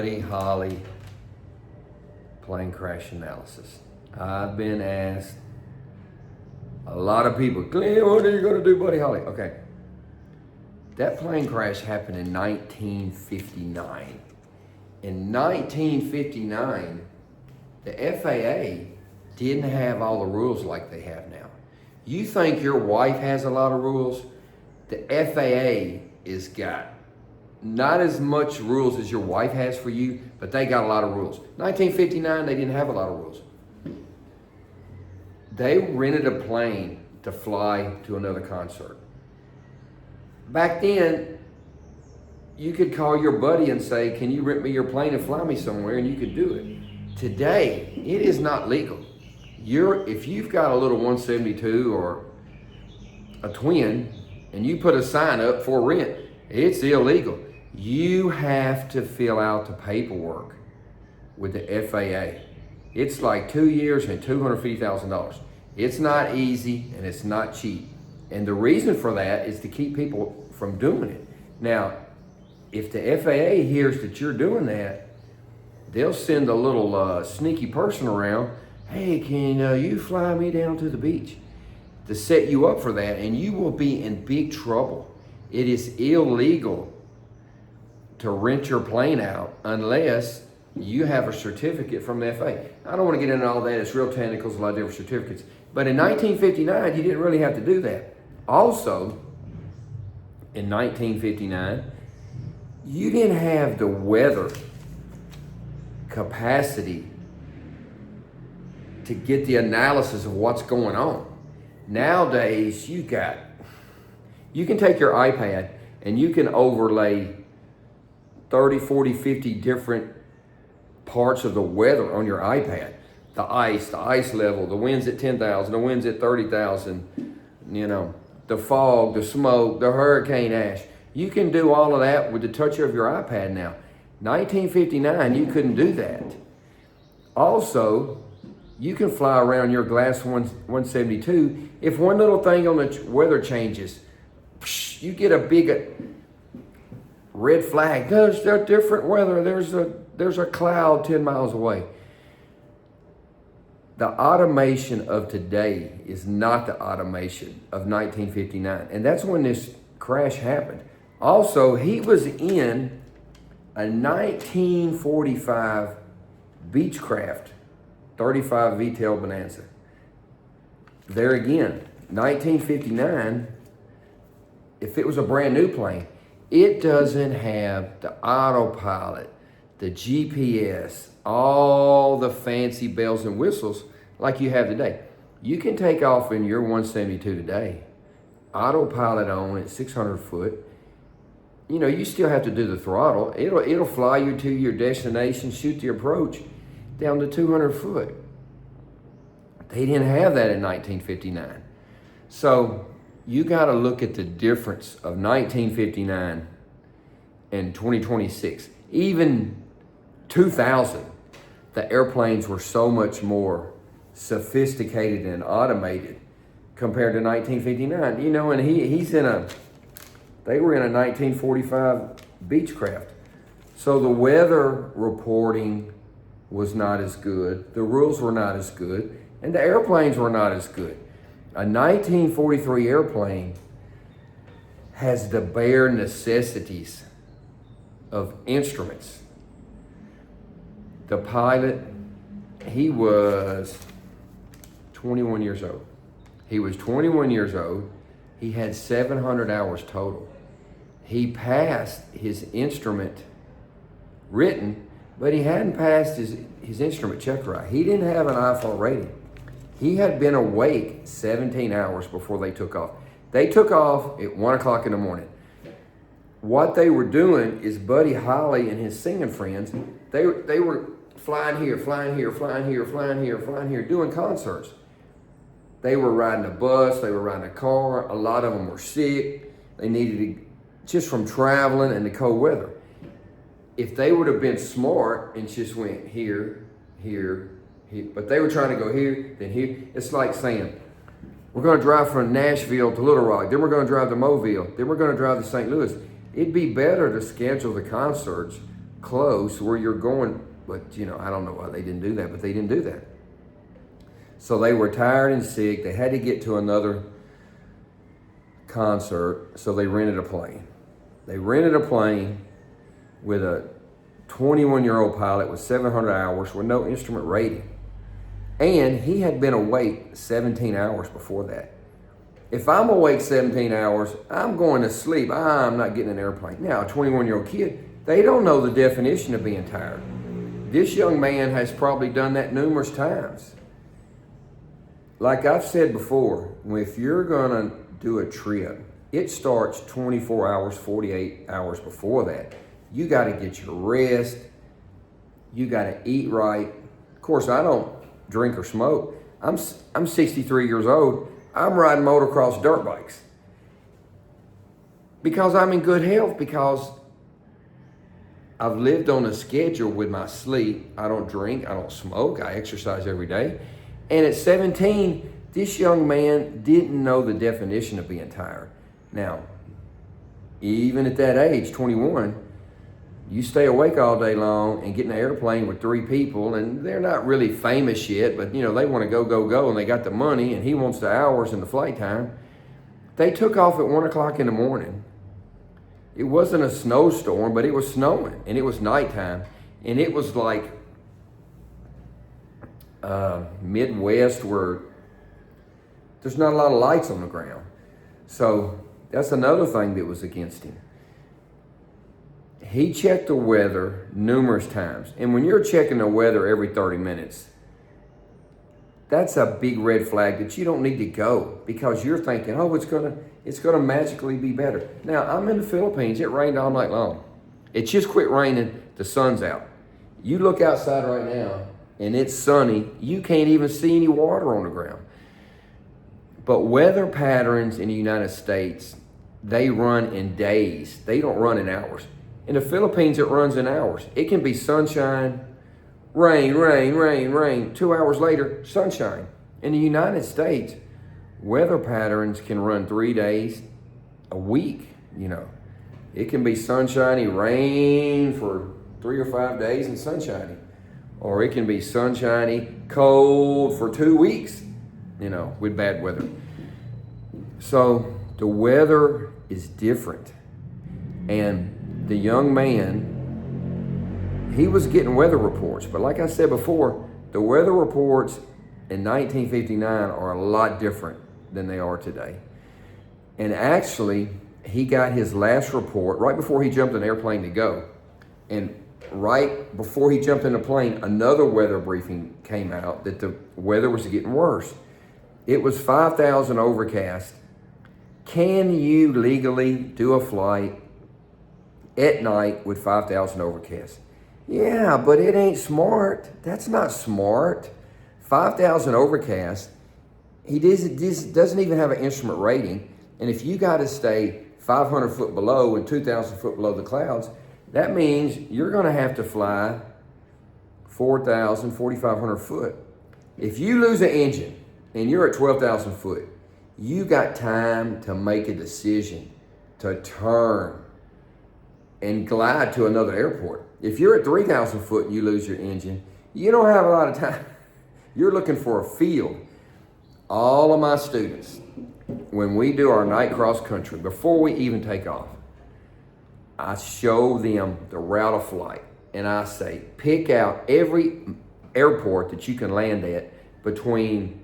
Buddy Holly plane crash analysis. I've been asked a lot of people, Glenn, what are you going to do, Buddy Holly? Okay. That plane crash happened in 1959. In 1959, the FAA didn't have all the rules like they have now. You think your wife has a lot of rules? The FAA has got not as much rules as your wife has for you, but they got a lot of rules. 1959, they didn't have a lot of rules. They rented a plane to fly to another concert. Back then, you could call your buddy and say, can you rent me your plane and fly me somewhere, and you could do it. Today, it is not legal. If you've got a little 172 or a twin, and you put a sign up for rent, it's illegal. You have to fill out the paperwork with the FAA. It's like 2 years and $250,000. It's not easy and it's not cheap. And the reason for that is to keep people from doing it. Now, if the FAA hears that you're doing that, they'll send a little sneaky person around. Hey, can you fly me down to the beach? To set you up for that, and you will be in big trouble. It is illegal to rent your plane out unless you have a certificate from the FAA. I don't want to get into all that. It's real technical. There's a lot of different certificates. But in 1959, you didn't really have to do that. Also, in 1959, you didn't have the weather capacity to get the analysis of what's going on. Nowadays, you can take your iPad and you can overlay 30, 40, 50 different parts of the weather on your iPad. The ice level, the winds at 10,000, the winds at 30,000, the fog, the smoke, the hurricane ash. You can do all of that with the touch of your iPad now. 1959, you couldn't do that. Also, you can fly around your glass 172. If one little thing on the weather changes, you get a big red flag. There's different weather. There's a cloud 10 miles away. The automation of today is not the automation of 1959. And that's when this crash happened. Also, he was in a 1945 Beechcraft 35 V-tail Bonanza. There again, 1959, if it was a brand new plane, it doesn't have the autopilot, the GPS, all the fancy bells and whistles like you have today. You can take off in your 172 today, autopilot on at 600 foot. You still have to do the throttle. It'll fly you to your destination, shoot the approach down to 200 foot. They didn't have that in 1959. So you got to look at the difference of 1959 and 2026. Even 2000, the airplanes were so much more sophisticated and automated compared to 1959. And they were in a 1945 Beechcraft. So the weather reporting was not as good, the rules were not as good, and the airplanes were not as good. A 1943 airplane has the bare necessities of instruments. The pilot, he was 21 years old. He was 21 years old. He had 700 hours total. He passed his instrument written, but he hadn't passed his instrument check right. He didn't have an IFR rating. He had been awake 17 hours before they took off. They took off at 1 o'clock in the morning. What they were doing is Buddy Holly and his singing friends, they were flying here, flying here, flying here, flying here, flying here, doing concerts. They were riding a bus, they were riding a car. A lot of them were sick. They needed to, just from traveling and the cold weather. If they would have been smart and just went here, here, here, but they were trying to go here, then here. It's like saying, we're going to drive from Nashville to Little Rock, then we're going to drive to Mobile, then we're going to drive to St. Louis. It'd be better to schedule the concerts close where you're going. But, I don't know why they didn't do that, but they didn't do that. So they were tired and sick. They had to get to another concert, so they rented a plane. They rented a plane with a 21-year-old pilot with 700 hours with no instrument rating. And he had been awake 17 hours before that. If I'm awake 17 hours, I'm going to sleep. I'm not getting an airplane. Now, a 21-year-old kid, they don't know the definition of being tired. This young man has probably done that numerous times. Like I've said before, if you're going to do a trip, it starts 24 hours, 48 hours before that. You got to get your rest. You got to eat right. Of course, I don't drink or smoke. I'm 63 years old. I'm riding motocross dirt bikes because I'm in good health, because I've lived on a schedule with my sleep. I don't drink, I don't smoke, I exercise every day. And at 17, this young man didn't know the definition of being tired. Now, even at that age, 21, you stay awake all day long and get in an airplane with 3 people, and they're not really famous yet, but they want to go, and they got the money, and he wants the hours and the flight time. They took off at 1 o'clock in the morning. It wasn't a snowstorm, but it was snowing, and it was nighttime, and it was like Midwest where there's not a lot of lights on the ground. So that's another thing that was against him. He checked the weather numerous times. And when you're checking the weather every 30 minutes, that's a big red flag that you don't need to go, because you're thinking, oh, it's gonna magically be better. Now, I'm in the Philippines. It rained all night long. It just quit raining. The sun's out. You look outside right now, and it's sunny. You can't even see any water on the ground. But weather patterns in the United States, they run in days. They don't run in hours. In the Philippines, it runs in hours. It can be sunshine, rain, rain, rain, rain. 2 hours later, sunshine. In the United States, weather patterns can run 3 days, a week, It can be sunshiny, rain for 3 or 5 days and sunshiny. Or it can be sunshiny, cold for 2 weeks, with bad weather. So the weather is different. And the young man, he was getting weather reports. But like I said before, the weather reports in 1959 are a lot different than they are today. And actually, he got his last report right before he jumped in an airplane to go. And right before he jumped in the plane, another weather briefing came out that the weather was getting worse. It was 5,000 overcast. Can you legally do a flight at night with 5,000 overcast? Yeah, but it ain't smart. That's not smart. 5,000 overcast. He doesn't even have an instrument rating. And if you got to stay 500 foot below and 2,000 foot below the clouds, that means you're going to have to fly 4,000, 4,500 foot. If you lose an engine and you're at 12,000 foot, you got time to make a decision to turn and glide to another airport. If you're at 3,000 foot and you lose your engine, you don't have a lot of time. You're looking for a field. All of my students, when we do our night cross country, before we even take off, I show them the route of flight, and I say, pick out every airport that you can land at between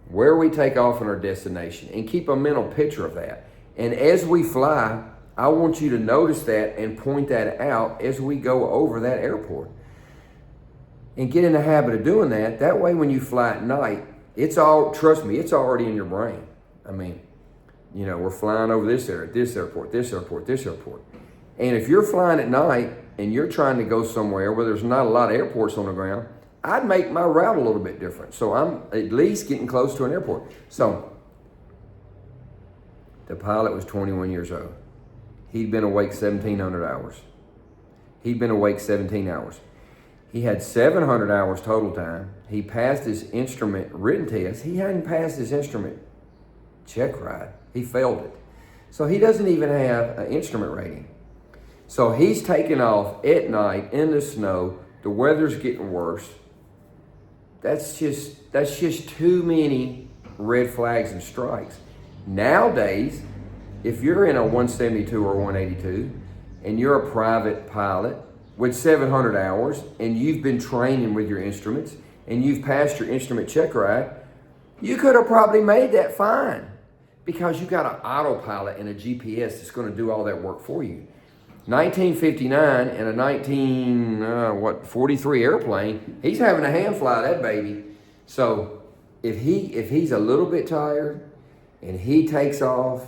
where we take off and our destination, and keep a mental picture of that. And as we fly, I want you to notice that and point that out as we go over that airport. And get in the habit of doing that. That way when you fly at night, trust me, it's already in your brain. I mean, we're flying over this airport, this airport, this airport, this airport. And if you're flying at night and you're trying to go somewhere where there's not a lot of airports on the ground, I'd make my route a little bit different. So I'm at least getting close to an airport. So the pilot was 21 years old. He'd been awake 1,700 hours. He'd been awake 17 hours. He had 700 hours total time. He passed his instrument written test. He hadn't passed his instrument check ride. He failed it. So he doesn't even have an instrument rating. So he's taking off at night in the snow. The weather's getting worse. That's just too many red flags and strikes. Nowadays, if you're in a 172 or 182 and you're a private pilot with 700 hours and you've been training with your instruments and you've passed your instrument check right, you could have probably made that fine because you got an autopilot and a GPS that's going to do all that work for you. 1959 and a 43 airplane, he's having a hand fly that baby. So if he's a little bit tired and he takes off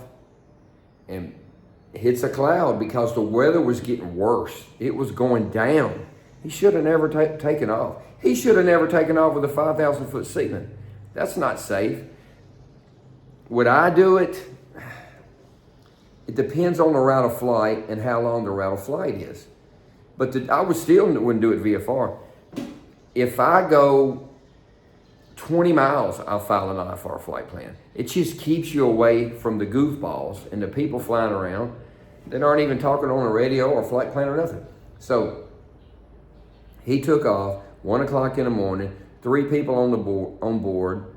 and hits a cloud because the weather was getting worse, it was going down, he should have never taken off. He should have never taken off with a 5,000 foot ceiling. That's not safe. Would I do it? It depends on the route of flight and how long the route of flight is. But I would still wouldn't do it VFR. If I go 20 miles, I'll file an IFR flight plan. It just keeps you away from the goofballs and the people flying around that aren't even talking on the radio or flight plan or nothing. So he took off 1 o'clock in the morning, 3 people on board,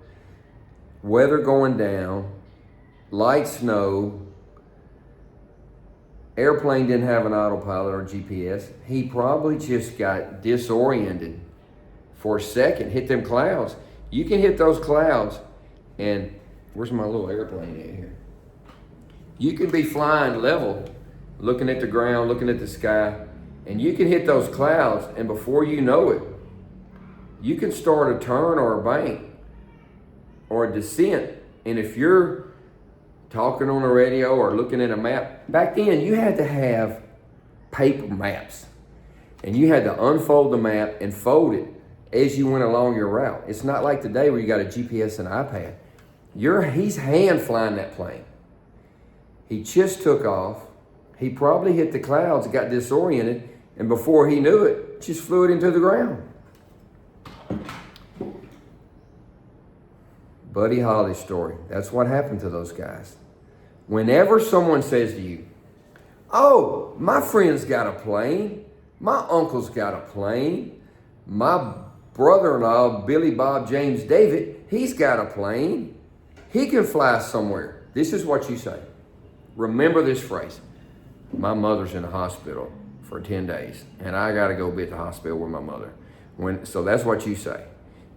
weather going down, light snow. Airplane didn't have an autopilot or GPS. He probably just got disoriented for a second, hit them clouds. You can hit those clouds, and where's my little airplane at here? You can be flying level, looking at the ground, looking at the sky, and you can hit those clouds, and before you know it, you can start a turn or a bank or a descent. And if you're talking on the radio or looking at a map, back then you had to have paper maps and you had to unfold the map and fold it as you went along your route. It's not like today where you got a GPS and iPad. He's hand flying that plane. He just took off. He probably hit the clouds, got disoriented, and before he knew it, just flew it into the ground. Buddy Holly's story. That's what happened to those guys. Whenever someone says to you, oh, my friend's got a plane, my uncle's got a plane, my brother-in-law, Billy Bob James David, he's got a plane, he can fly somewhere. This is what you say. Remember this phrase. My mother's in the hospital for 10 days, and I got to go be at the hospital with my mother. So that's what you say.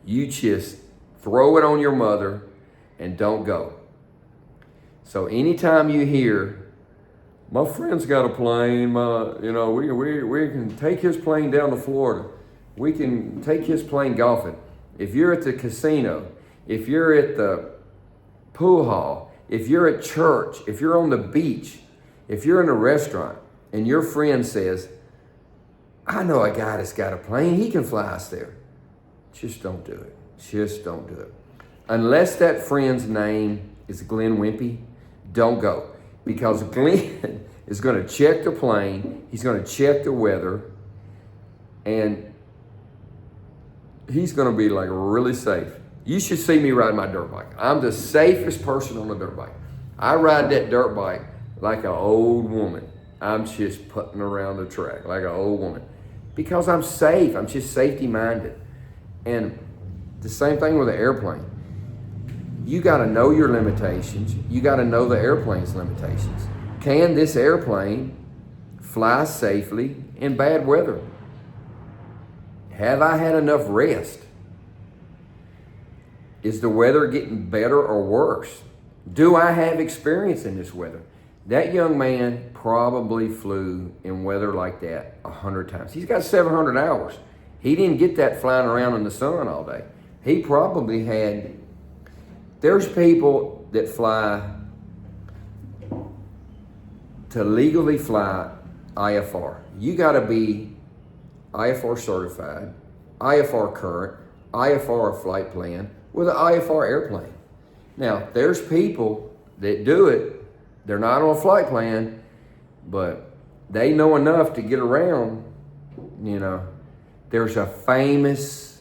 You just throw it on your mother and don't go. So anytime you hear, my friend's got a plane, we can take his plane down to Florida. We can take his plane golfing. If you're at the casino, if you're at the pool hall, if you're at church, if you're on the beach, if you're in a restaurant and your friend says, I know a guy that's got a plane, he can fly us there. Just don't do it. Just don't do it. Unless that friend's name is Glenn Wimpy, don't go. Because Glenn is going to check the plane, he's going to check the weather, and he's going to be like really safe. You should see me ride my dirt bike. I'm the safest person on the dirt bike. I ride that dirt bike like an old woman. I'm just putting around the track like an old woman. Because I'm safe. I'm just safety minded. And the same thing with an airplane. You got to know your limitations. You got to know the airplane's limitations. Can this airplane fly safely in bad weather? Have I had enough rest? Is the weather getting better or worse? Do I have experience in this weather? That young man probably flew in weather like that 100 times. He's got 700 hours. He didn't get that flying around in the sun all day. He probably had, there's people that fly to legally fly IFR. You got to be IFR certified, IFR current, IFR flight plan with an IFR airplane. Now, there's people that do it. They're not on a flight plan, but they know enough to get around, There's a famous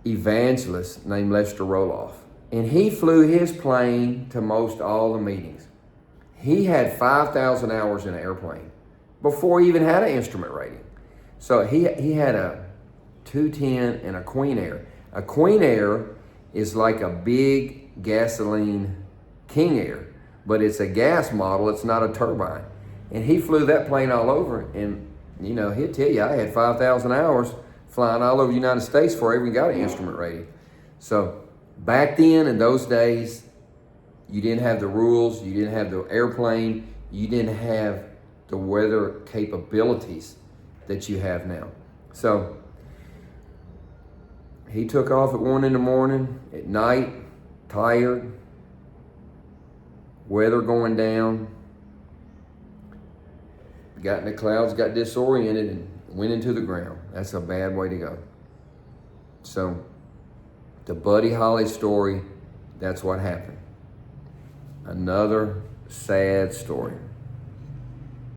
evangelist named Lester Roloff, and he flew his plane to most all the meetings. He had 5,000 hours in an airplane before he even had an instrument rating. So he had a 210 and a Queen Air. A Queen Air is like a big gasoline King Air, but it's a gas model, it's not a turbine. And he flew that plane all over, and you know, he'll tell you, I had 5,000 hours flying all over the United States before I even got an instrument rating. So back then, in those days, you didn't have the rules, you didn't have the airplane, you didn't have the weather capabilities that you have now. So he took off at 1 in the morning, at night, tired, weather going down, got in the clouds, got disoriented, and went into the ground. That's a bad way to go. So the Buddy Holly story, that's what happened. Another sad story.